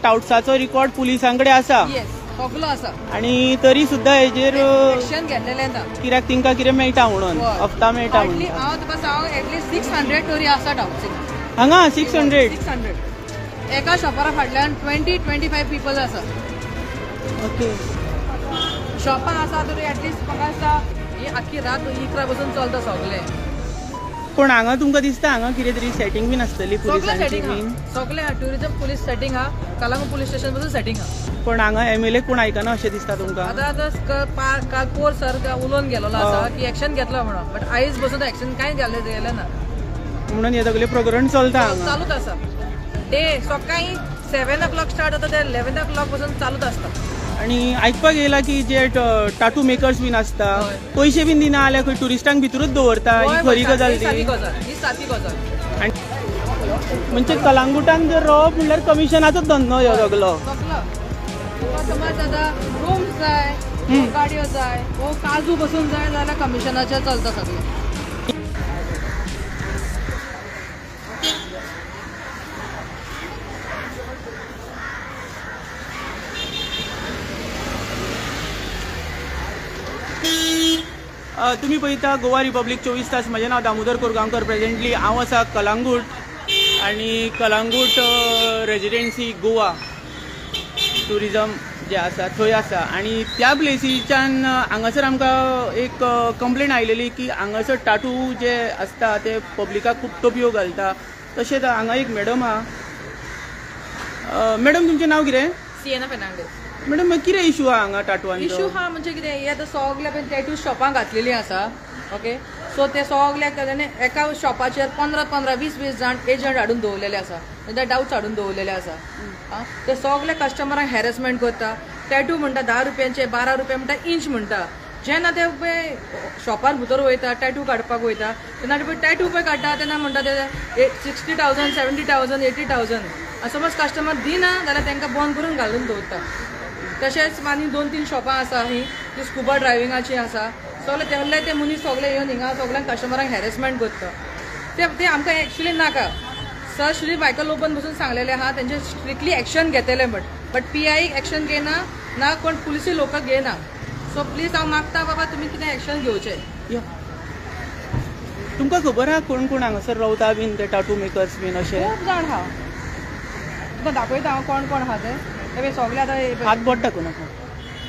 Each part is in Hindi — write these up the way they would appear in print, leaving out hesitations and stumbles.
टाउट्साचो रिकॉर्ड पुलिसांकडे आसा सगळो आसा आणि तरी सुद्धा हेजेर एक्शन घेतलेलें ना कित्याक तिंका कितें मेळटा म्हणून हप्ता मेळटा म्हणून हांव एटलीस्ट 600 तरी आसा टाउट्स हांगा 600 एका शॉपारा फाटल्यान 20-25 पीपल आसा ओके शॉपां आसा तरी एटलीस्ट म्हाका दिसता ही आख्खी रात 11 बसून चलता सगळे पण हांगा तुमकां दिसता हांगा कितें तरी सेटिंग बीन आसतली पुलिसांची बीन सगळे ट्युरिझम पुलीस सेटिंग हा कलंगूट पुलीस स्टेशन पासून सेटिंग हा पण हांगा MLA कोण आयकना अशें दिसता तुमकां आतां काल पोर सर उलोवन गेलोलो आसा की एक्शन घेतलो म्हणून बट आयज बसून एक्शन कांय गेलें ना म्हणून हे सगळे प्रकरण चलता हांगा चालूच आसा डे सकाळी 7 o'clock स्टार्ट जाता ते 11 o'clock पासून चालूच आसता आणि आयकपाक येयला की जे टाटू मेकर्स बीन आसता पयशे बीन दिना जाल्यार खंय टुरिस्टांक भितरूच दवरता ही खरी गजाल ही साची गजाल आनी म्हणजे कलंगूटान जर रावप म्हणल्यार कमिशनाचोच धंदो ह्यो सगलो समज आतां रूम्स जाय गाडयो जाय वो काजू बसून जाय जाल्यार कमिशनाचे चलता सगळें तुम्ही पळयता गोवा रिपब्लीक 24 तास म्हजें नांव दामोदर कोरगांवकर प्रेजेंटली हांव आसा कलंगूट आनी कलंगूट रेजिडेन्सी गोवा टुरिझम जे आसा थंय आसा आनी त्या प्लेसीच्यान हांगासर आमकां एक कंप्लेन आयलेली की हांगासर टाटू जे आसता ते पब्लिकाक खूब टोपयो घालता तशेंच हांगा एक मॅडम आहा मॅडम तुमचें नांव कितें सिएना फेर्नांडीस मॅडम कितें इशू आहा हांगा टाटूवांचो इशू हा म्हणजे कितें हे आतां सगळे पण टॅटू शॉपां घातलेलीं आसा ओके सो ते सगल्याक एका शॉपाचेर 15-20 जाण एजंट हाडून दवरलेले आसा म्हणजे डाउट्स हाडून दवरलेले आसा ते सगळे कस्टमरांक हॅरेसमेंट करता टॅटू म्हणटा 10 रुपयांचे 12 रुपया म्हणटा इंच म्हणटा जेन्ना ते पळय शॉपार भितर वयता टॅटू काडपाक वयता तेन्ना पळय टॅटू पळय काडटा तेन्ना म्हणटा ते 60,000 70,000 80,000 समज कस्टमर दिना जाल्यार तांकां बंद करून घालून दवरता तशेंच आनी 2-3 शॉपां आसा ही स्कुबा ड्रायविंगाची आसा सगळे तेवले ते मनीस सगळे येवन हिंगा सगळ्यांक कस्टमरांक हॅरेसमेंट करता ते आमकां एक्चुली नाका सर श्री बायकल ओपन बसून सांगलेले आहा तेंचे स्ट्रिक्टली एक्शन घेतले बट PI एक्शन घेना ना कोण पुलिसी लोक घेना सो प्लीज हांव मागता बाबा तुमी कितें एक्शन घेवचें तुमकां खबर आहा कोण कोण हांगासर रावता बीन ते टाटू मेकर्स बीन अशे खूब जाण आहा तुका दाखयता हांव कोण कोण आहा ते सगळे आतां हात बोट दाखोव नाका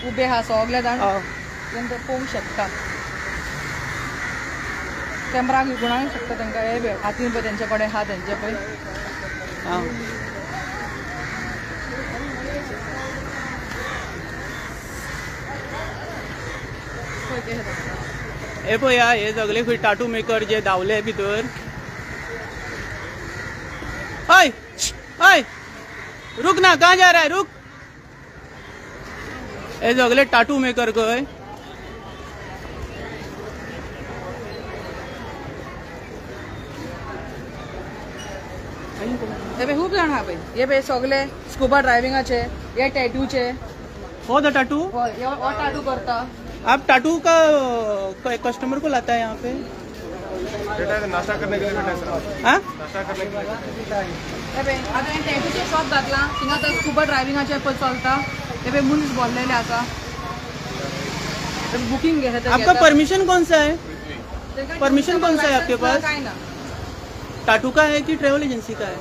उबे आहा सगळे जाण तेंकां पळोवंक शकता कॅमेराक विकुणाक शकता तांकां हे हातीन पळय तेंचे कडेन आहा तेंचे पळय हे पळया हे सगळे खंय टाटू मेकर जे धावले भितर हय हय रुक ना कहाँ जा रहा है रुक हे सगळे टाटू मेकर खंय हे खूप जाण आहा पळय हे सगळे स्कुबा ड्रायविंगाचे हे टॅटूचे हो द टाटू हो टाटू करता आप टाटू का कस्टमर को लाता है यहाँ पे नाश्ता करने के लिए बैठा सर हाँ नाश्ता करने के लिए आता टॅटूचे शॉप घातला थिंगा तर स्कुबा ड्रायविंगाचे पळय चलता हे मनीस बोललेले आसा बुकिंग घेता आपका परमिशन कौन सा है परमिशन कौन सा है आपके पास काय ना टाटू का है कि ट्रेवल एजेंसी का है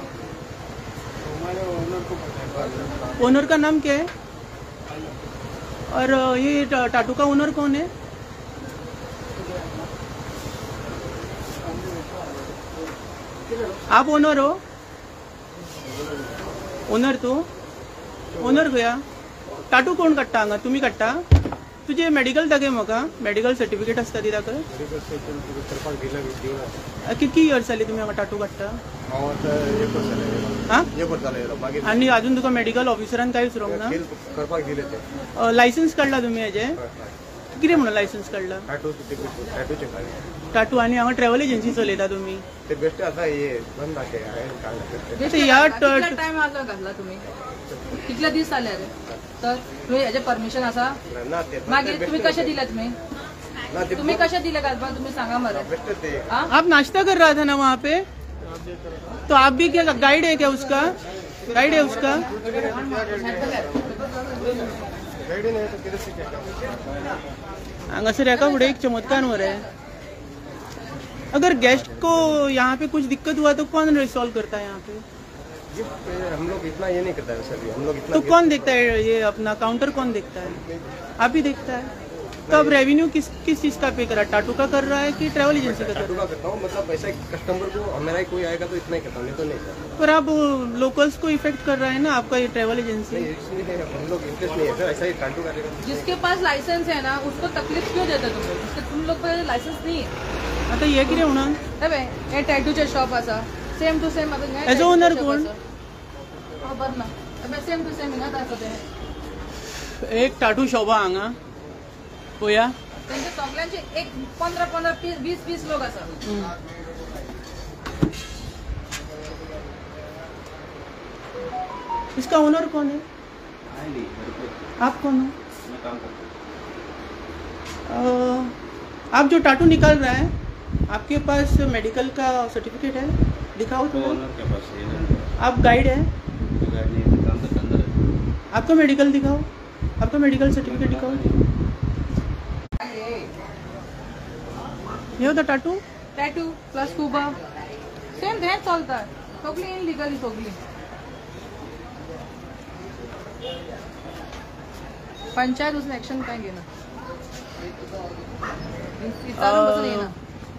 ओनर का नाम क्या है और ये टाटू का ओनर कौन है आप ओनर हो ओनर तू ओनर खंय टाटू कोण काडटा हांगा तुमी काडटा तुझे मेडिकल दाखय म्हाका मेडिकल सर्टिफिकेट आसता ती दाखय कितकी इयर्स जाली तुमी हांगा टाटू काडटा आनी अजून तुका मेडिकल ऑफिसरान कांय विचारूंक ना लायसन्स काडला तुमी हेजे कितें म्हणून लायसन्स काडला टाटू आणि हांगा ट्रॅव्हल एजन्सी चलयता तुमी टायम घातला तुमी कितले दीस जाले तर तुमी हेजे परमिशन आसा मागीर तुमी कशे दिले तुमी कशे दिले घालपाक तुमी सांगा मरे आप नाश्ता कर रहा था ना वहाँ पे तो आप भी क्या गाइड है क्या उसका गाइड है उसका? गाइड नहीं है तो किधर से क्या हांगासर एका फुडें एक चमत्कार मरे. अगर गेस्ट को यहाँ पे कुछ दिक्कत हुआ तो कौन रिसॉल्व करता है यहाँ पे? हम लोग इतना ये नहीं करता है सर, हम लोग इतना तो कौन देखता है ये अपना काउंटर कौन देखता है? आप ही देखता है. तो अब रेवेन्यू किस चीज का पे कर रहा है? टाटू का कर रहा है कि ट्रैवल एजेंसी का कर टाटू रहा का करता हूँ, मतलब ऐसा कस्टमर को मेरा ही कोई आएगा तो इतना ही करता हूँ, नहीं तो नहीं सर. है? पर आप लोकल्स को इफेक्ट कर रहा है ना आपका ये ट्रैवल एजेंसी. नहीं, इसलिए हम लोग इंटरेस्ट नहीं है सर, ऐसा ही टाटू करेगा. जिसके पास लाइसेंस है ना उसको तकलीफ क्यों देता तुम लोग? तुम लोग पर लायसन्स नाही आहे. आता हे कितें म्हणून हे टॅटूचे शॉप असा same to same. As a owner कोण? बरं ना सेम टू सेम हिंगा असं ते एक टाटू शॉप हा हांगा पळया. त्यांच्या सगळ्यांचे एक 15 20 लोक असतात. इसका ओनर कौन है? आप कौन हो? आप जो टाटू निकाल रहा है आपके पास मेडिकल का सर्टिफिकेट है? दिखाओ तो. आप गाइड है? आपका मेडिकल दिखाओ, आपका मेडिकल सर्टिफिकेट दिखाओ. ये होता टाटू प्लस स्कूबा सेम हेच चालतात. सगळी इनलिगली सगळी. पंचायत उसने ऍक्शन काय घेणं.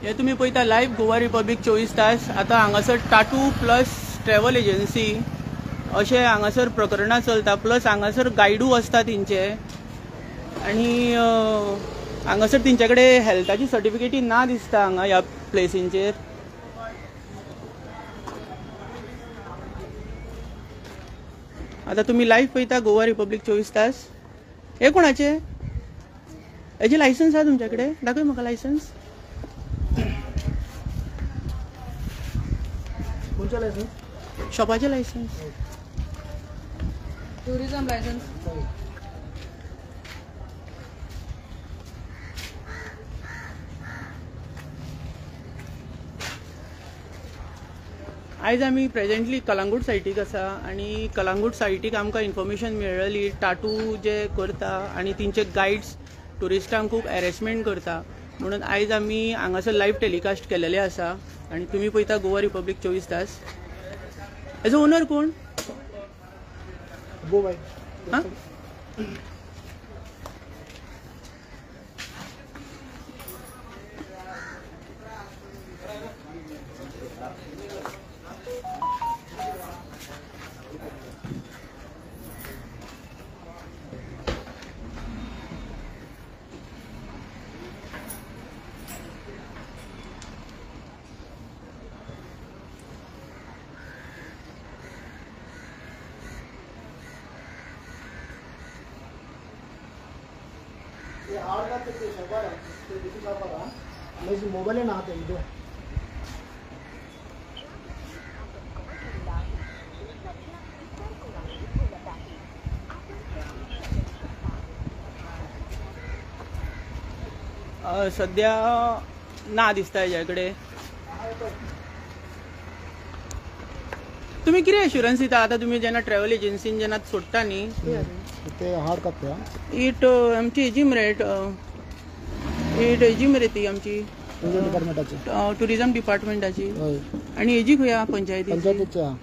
हे तुम्ही पळयता लाईव्ह गोवा रिपब्लीक 24 तास. आता हांगासर टाटू प्लस ट्रॅव्हल एजन्सी अशें हांगासर प्रकरणां चलता. प्लस हांगासर गायडू आसता तेंचे आनी हांगासर तेंचे कडेन हेल्थाची सर्टिफिकेटी ना दिसता हांगा ह्या प्लेसींचेर. आता तुम्ही लाईव्ह पळयता गोवा रिपब्लीक 24 तास. हे कोणाचे? हेचे लायसन्स आहा तुमचे कडेन? दाखय म्हाका लायसन्स. कोणचं लायसन्स? शॉपाचे लायसन्स. Tourism licence. आयज आमी प्रेजेंटली कलांगूट सायटीक आसा आनी कलांगूट सायटीक आमकां इन्फॉर्मेशन मेळ्ळी टाटू जे करता आनी तेंचे गायड्स टुरिस्टांक खूब हॅरेसमेंट करता म्हणून आयज आमी हांगासर लायव्ह टेलिकास्ट केलेले आसा. आनी तुमी पळयता गोवा रिपब्लीक 24 तास. हेजो ओनर कोण? अबू भाई. हां मोबाइल ना आते इधर. सध्या ना दिसता हेजे कडेन. तुमी कितें एश्युरन्स दिता आतां तुमी जेन्ना ट्रॅव्हल एजन्सीन जेन्ना सोडटा न्ही ते हार्ड कप इट आमची हेजी मरे इट हेजी मरे ती आमची डिपार्टमेंटाची टुरिझम डिपार्टमेंटाची. होय. आनी हेजी खंय आहा पंचायतीची? पंचायतीच्या.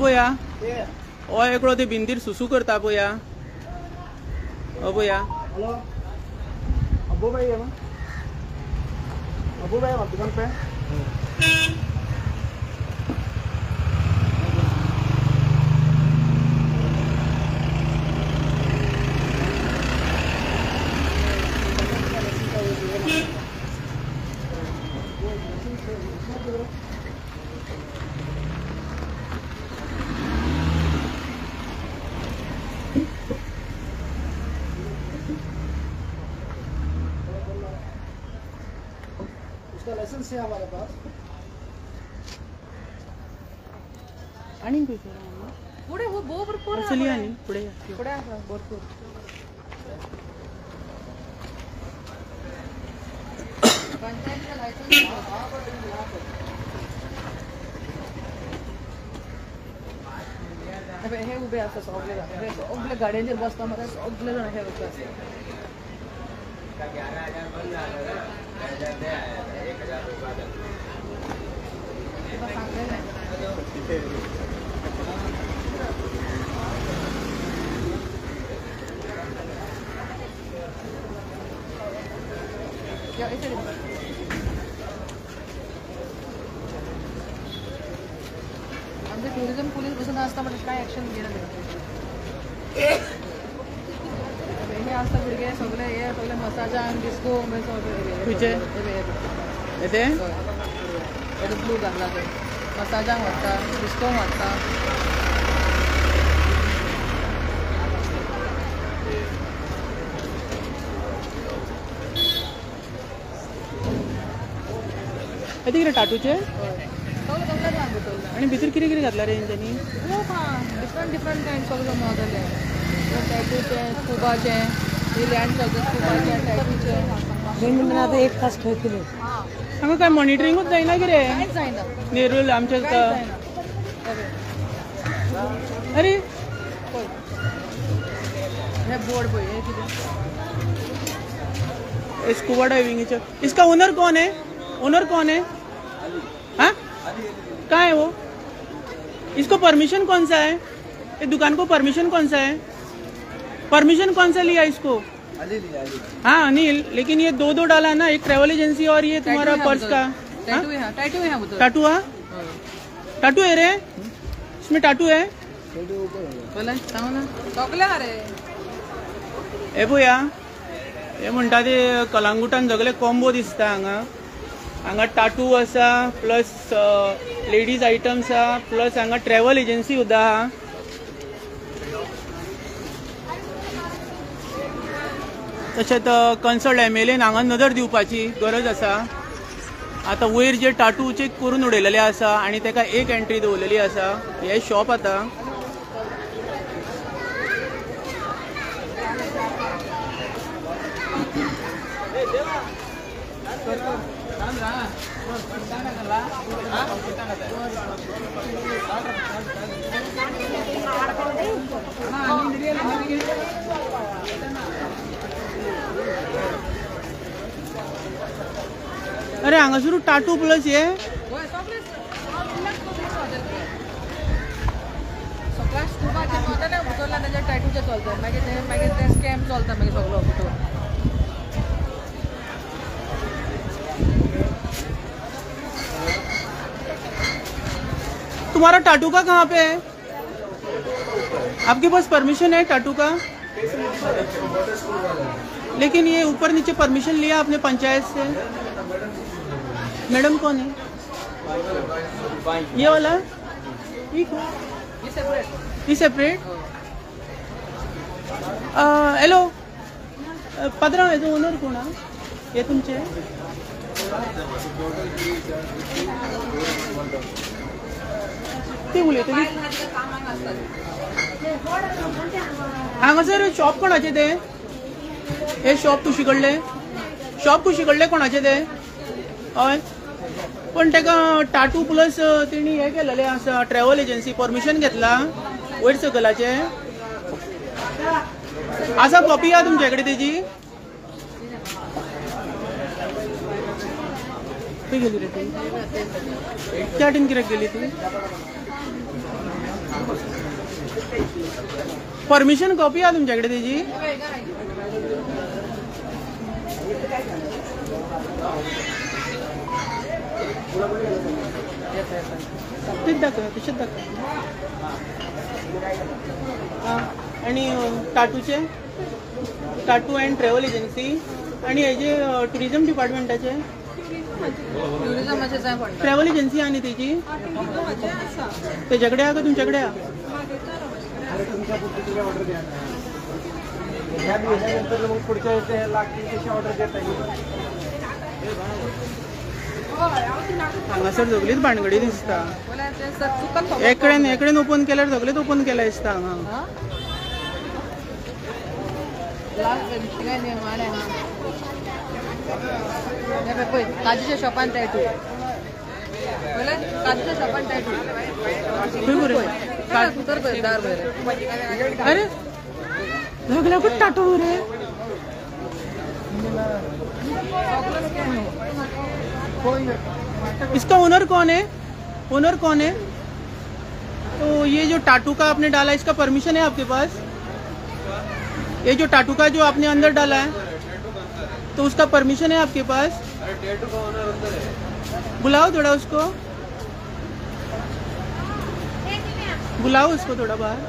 पळया हो एकलो ते भिंतीर सुसू करता पळया. पळया हेलो अबू भाई है ना? अबू भाई आप दुकान पे? इसका लाइसेंस है हमारे पास। आणि पुढे हो भरपूर चलिए आणि पुढे या. पुढे आहे भरपूर. पंचायतचं लायसन्स हे उभे असतात सगळे गाड्यांचेर बसता मरे सगळे जण हे उभे असतात. तुका सांगलें नाही. या इथे आमचे टुरिझम पोलीस बसून असता म्हणजे काय ऍक्शन घेणं नाही. हे असता भुरगे सगळे हे सगळे मसाजांक डिस्को खंयचे? येते ब्लू घातला ते मसाजांक वता डिस्को वता. येते कितें टाटूचे सगळे कसले जाण भितर आणि भितर कितें कितें घातला रे तेंच्यांनी. खूप डिफरंट डिफरंट कांड सगळे मोडले टॅटूचे स्कुबाचे हे लँड स्कुबाचे टॅटूचे 2 मिनिटात एक तास खेळतील. हांगा काय मॉनिटरिंगूच जायना कितें कांयच जायना नेरूल आमच्या कांयच जायना. अरे हे बोर्ड पळय हे कितें स्कूबा डाइविंग. इसका ओनर कौन है? ओनर कौन है? हाँ कहाँ है वो? इसको परमिशन कौन सा है? ये दुकान को परमिशन कौन सा है? परमिशन कौन सा लिया इसको? हाँ अनिल, लेकिन ये दो डाला ना, एक ट्रैवल एजेंसी और ये तुम्हारा पर्स का. टॅटू है टॅटू है बोलतो. टाटू हा टाटू है रे, इसमें टाटू है. बोला सांग ना टोकल्या रे. हे पळया हे म्हणटा ते कलांगुटान सगळे कॉम्बो दिसता. हांगा टाटू आसा प्लस लेडीज आयटम्स आहा प्लस हांगा ट्रॅव्हल एजन्सी सुद्दां आहा. तशेंच कन्सल्ट MLAन हांगा नदर दिवपाची गरज आसा. आतां वयर जे टाटूचे करून उडयलेले आसा आनी ताका एक एंट्री दवरलेली आसा. हे शॉप आतां अरे हांगासरू टाटू प्लस हे सगळ्या स्कुबाचे चलता उतरला त्याच्या टॅटूचे चलता मागीर ते स्कॅम चलता मागीर सगळो भितर. तुम्हारा टाटू का कहाँ पे है? आपके पास परमिशन है टाटू का? लेकिन ये ऊपर नीचे परमिशन लिया आपने पंचायत से. मैडम कौन है? ये वाला ये सेपरेट. हॅलो पदरा हेजो ओनर कोण हा? हे तुमचे? ते उलयतली हांगासर शॉप कोणाचे ते? हे शॉप कुशीकडले? शॉप कुशीकडले कोणाचे ते? हय पण ताका टाटू प्लस तेणी हे केलेले आसा ट्रॅव्हल एजन्सी परमिशन घेतला वयर सकलाचे. आसा कॉपी आहा तुमचे कडेन तेजी? खंय गेली रे ती? त्या वाटेन कित्याक गेली ती? परमिशन कॉपी आहा तुमचे कडेन तेजी? तेच दाखव तशेंच दाखव. आणि टाटूचे टाटू अँड ट्रॅव्हल एजन्सी आणि हेजे टुरिझम डिपार्टमेंटाचे टुरिझमाचे जाय पडटा. ट्रॅव्हल एजन्सी आणि तेजी तेच्याकडे आहा का तुमच्याकडे आहा? पुढच्या लागतील तशी ऑर्डर देता येईल. हांगासर सगळीच भानगडी दिसता. एकडेन ओपन केल्यार सगळेच ओपन केल्या दिसता हांगा. काजूच्या शॉपान टायटू काजूच्या शॉपान टायटू अरे सगळ्या कुठं टाटू रे. इसका ओनर कौन है? ओनर कौन है? तो ये जो टाटू का आपने डाला इसका परमिशन है आपके पास? ये जो टाटू का जो आपने अंदर डाला है तो उसका परमिशन है आपके पास? बुलाओ थोड़ा उसको, बुलाओ उसको थोड़ा बाहर.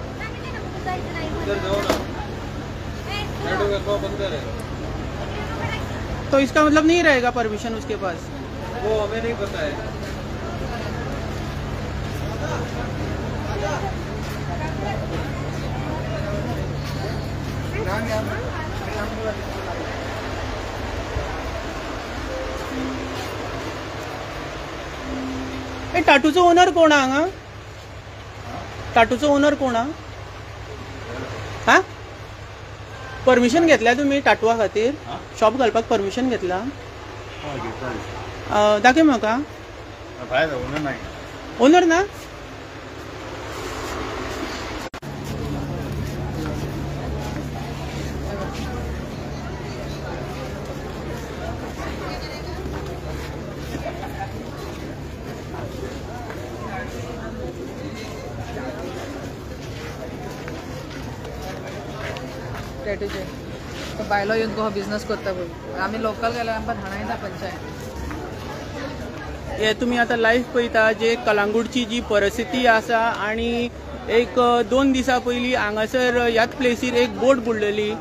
तो इसका मतलब नहीं रहेगा परमिशन उसके पास? वो हमें नहीं पता है. ए टाटूचो ओनर कोण हांगा? टाटूचो ओनर कोण हा? परमिशन घेतल्या तुम्ही टाटूआ खातीर? शॉप घालपाक परमिशन घेतला? दाखय म्हाका. ओनर ना? टॅटूचे तो बायलो येऊन तो बिझनेस करता पळय. आमी लोकल गेल्यार आमकां हाणायता पंचायत. हे तुम्ही आता लाईव्ह पळयता जे कलांगूटची जी परिस्थिती आसा. आणि एक 2 दिसां पयलीं हांगासर ह्याच प्लेसीर एक बोट बुडलेली,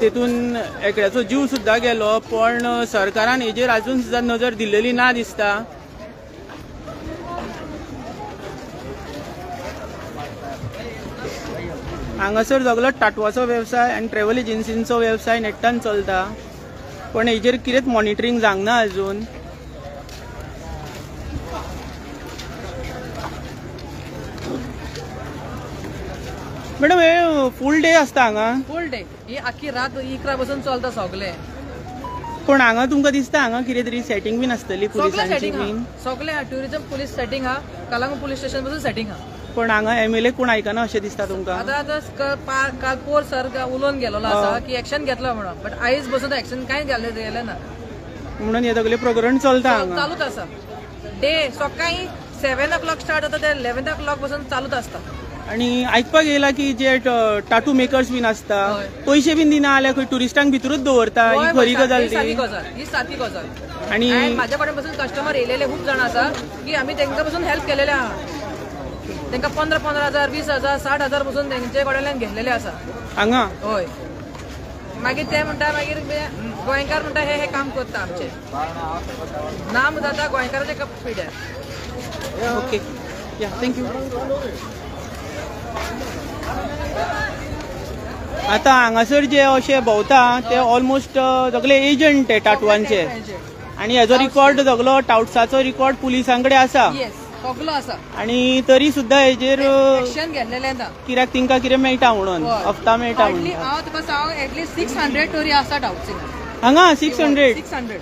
तेतून एकड्याचो जीव सुद्दां गेलो. पण सरकारान हेजेर अजून सुद्दां नजर दिल्लेली ना दिसता. हांगासर सगळो टाटवाचो वेवसाय आनी ट्रॅव्हल एजन्सींचो वेवसाय नेट्टान चलता. पण हेजेर कितेंच मॉनिटरींग जावंक अजून. मॅडम हे फूल डे आसता हांगा? फूल डे ही आखी रात 11 बसून चलता सगळे. पण हांगा तुमकां दिसता हांगा कितें तरी सेटिंग बीन आसतली सगळे पुलिसांची सेटिंग बीन? हा सगळे टुरिझम पुलीस सेटिंग हा. कलांगूट पुलीस स्टेशन पासून सेटिंग हा. पण हांगा MLA कोण आयकना अशें दिसता तुमकां? आता काल पोर सर उलोवन गेलोलो आसा की एक्शन घेतलो म्हणून. बट आयज बसून एक्शन कांय गेलें ना म्हणून हे सगळे प्रकरण चलता हांगा. चालूच आसा. डे सकाळी 7 o'clock स्टार्ट जाता ते 11 o'clock पासून चालूच आसता. आणि आयकपाक येयला की जे टाटू मेकर्स बीन आसता पयशे बीन दिना जाल्यार खंय टुरिस्टांक भितरूच दवरता. ही खरी गजाल ही सादी ती? गजाल, ही सादी गजाल. आणि माझ्या कडेन पासून कस्टमर येयलेले खूप जाण आसा की आमी तेंका पासून हेल्प केलेले आहा. तेंका 15,000 20,000 60,000 पासून तेंचे कडल्यान घेतलेले आसा हांगा. होय. मागीर ते म्हणटा मागीर गोंयकार म्हणटा हे काम करता आमचे. नाम जाता गोंयकाराचे पिड्यार. ओके या थँक्यू. आता हांगासर जे अशे भोंवता ते ऑलमोस्ट सगळे एजंट आहे टाटुवांचे. आणि हेजो रिकॉर्ड सगळो टाउट्साचो रिकॉर्ड पुलिसां कडेन आसा. सगळो आसा. आणि तरी सुद्दां हेजेर एक्शन घेतलेले ना. कित्याक तिंका कितें मेळटा म्हणून हफ्ता मेळटा म्हणून. हांव तुका सांग एटलीस्ट 600 टोरी आसा टाउट्सिंग हांगा. 600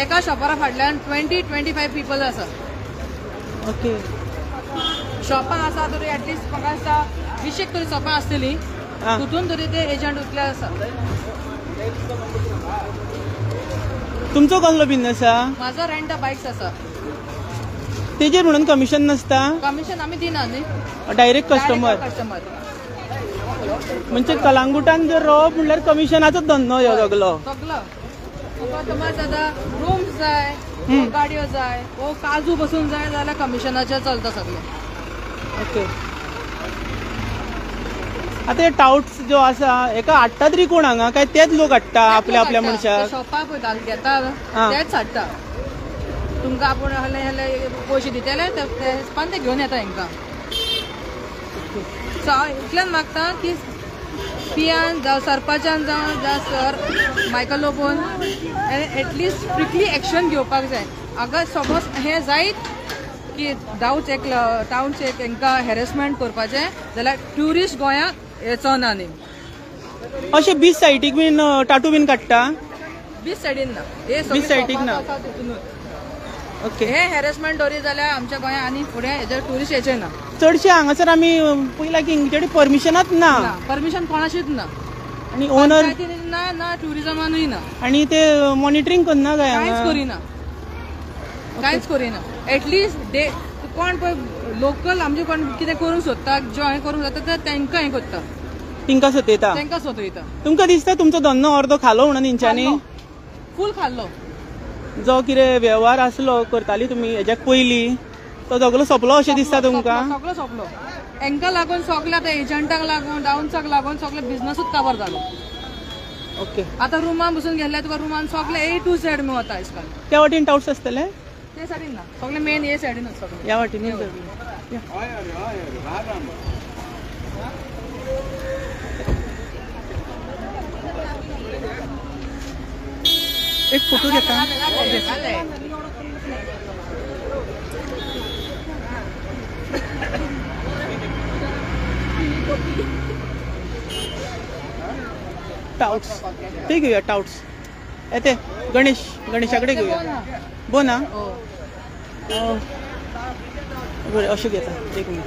एका शॉपारा फाटल्यान 20-25 पीपल आसा. ओके. शॉपां आसा तरी एटलीस्ट म्हाका दिसता 20 तरी शॉपां आसतली. तितून तरी ते एजंट उरले आसा. तुमचो कसलो बिझनेस आसा? माझो रेंट बाईक्स आसा. तेजेर म्हणून कमिशन नसता? कमिशन आमी दिना न्ही. Direct customer. म्हणजे कलांगुटान जर रावप म्हणल्यार कमिशनाचोच धंदो ह्यो सगळो. तुका जाता रूम्स जाय, गाडयो जाय, वो काजू बसून जाय जाल्यार कमिशनाचे चलता सगळे. ओके. आता हे टाउट्स जो आसा एका हाडटा तरी कोण हांगा? काय तेच लोक हाडटा आपल्या मनशाक? शॉपा पळय घेता तेच हाडटा. तुमकां आपूण हले पयशे दितले ते घेवन येता हांकां. सो हांव इतल्यान मागता की पियान जावं सरपंचान जावं जा सर मायकल लोबोन एटलिस्ट स्ट्रिक्टली एक्शन घेवपाक जाय. अगर सपोज हें जायत की टाउनचे एक हांकां हॅरेसमेंट करपाचें जाल्यार ट्युरिस्ट गोंयांक येचो ना न्ही. अशे बीच सायटीक बीन टाटू बीन काडटा. बीच सायडीन ना हे बीच सायडीक ना. ओके. हे हॅरेसमेंट दवरी जाल्यार आमच्या गोंयांत आनी फुडें हेजे ट्युरिस्ट येचे ना. चडशे हांगासर आमी पयला की हिंगचे परमिशनाच ना परमिशन कोणाशीच ना आनी ओनर ना ना ट्युरिजमानूय ना आनी ते मॉनिटरींग करना काय कांयच हांगा. करिना कांयच करिना. एटलिस्ट डे कोण पळय लोकल आमचे कोण कितें करूंक सोदता जो हें करूंक जाता ते तांकां हें करता तिंका सतयता. तांकां सोदयता. तुमकां दिसता तुमचो धंदो अर्दो खालो म्हणून तेंच्यांनी फूल खाल्लो. जो कितें वेव्हार आसलो करताली तुमी हेज्याक पयलीं तो सगळो सोंपलो अशें दिसता तुमकां. सगळो सोंपलो. हांकां लागून सगळे आतां एजंटाक लागून डाउन्साक लागून सगळे बिझनसूच काबार जालो. ओके. आतां रुमान बसून गेल्यार तुका रुमान सगळे A to Z मेळटा आयजकाल. त्या वाटेन टाउट्स आसतले ते सायडीन ना सगळे मेन हे सायडीनच सगळे. ह्या वाटेन एक फोटो घेता. टाउट्स ते घेऊया. टाउट्स येते गणेशाकडे घेऊया. बोना बरें अशें घेता. एक मिनिट.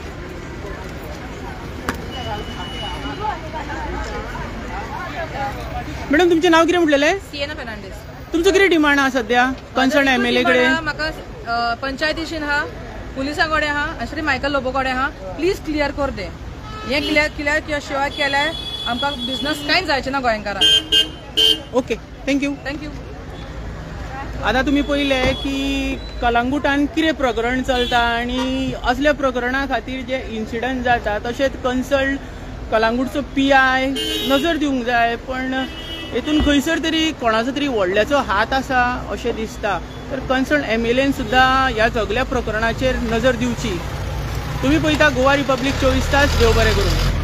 मॅडम तुमचें नांव कितें म्हटलेलें. सिएना फर्नांडीस. तुमचो कितें डिमांड आहा सध्या कन्सर्न MLA कडेन. म्हाका पंचायतीशीन आहा पुलिसां कडेन आहा आनी मायकल लोबो कडेन आहा. प्लीज क्लियर कर दे. हें क्लियर शिवाय केल्यार आमकां बिझनस कांयच जायचें ना गोंयकारांक. Okay thank you. थँक्यू. आतां तुमी पळयले की कलंगुटान कितें प्रकरण चलता आनी असल्या प्रकरणा खातीर जे इन्सिडंट जाता तशेंच कन्सर्न कलंगूटचो PI नजर दिवंक जाय. पण हेतून खंयसर तरी कोणाचो तरी व्हडल्याचो हात आसा अशें दिसता. तर कन्सर्न MLAन सुद्दां ह्या सगळ्या प्रकरणाचेर नजर दिवची. तुम्ही पळयता गोवा रिपब्लीक 24 तास. देव बरें करूं.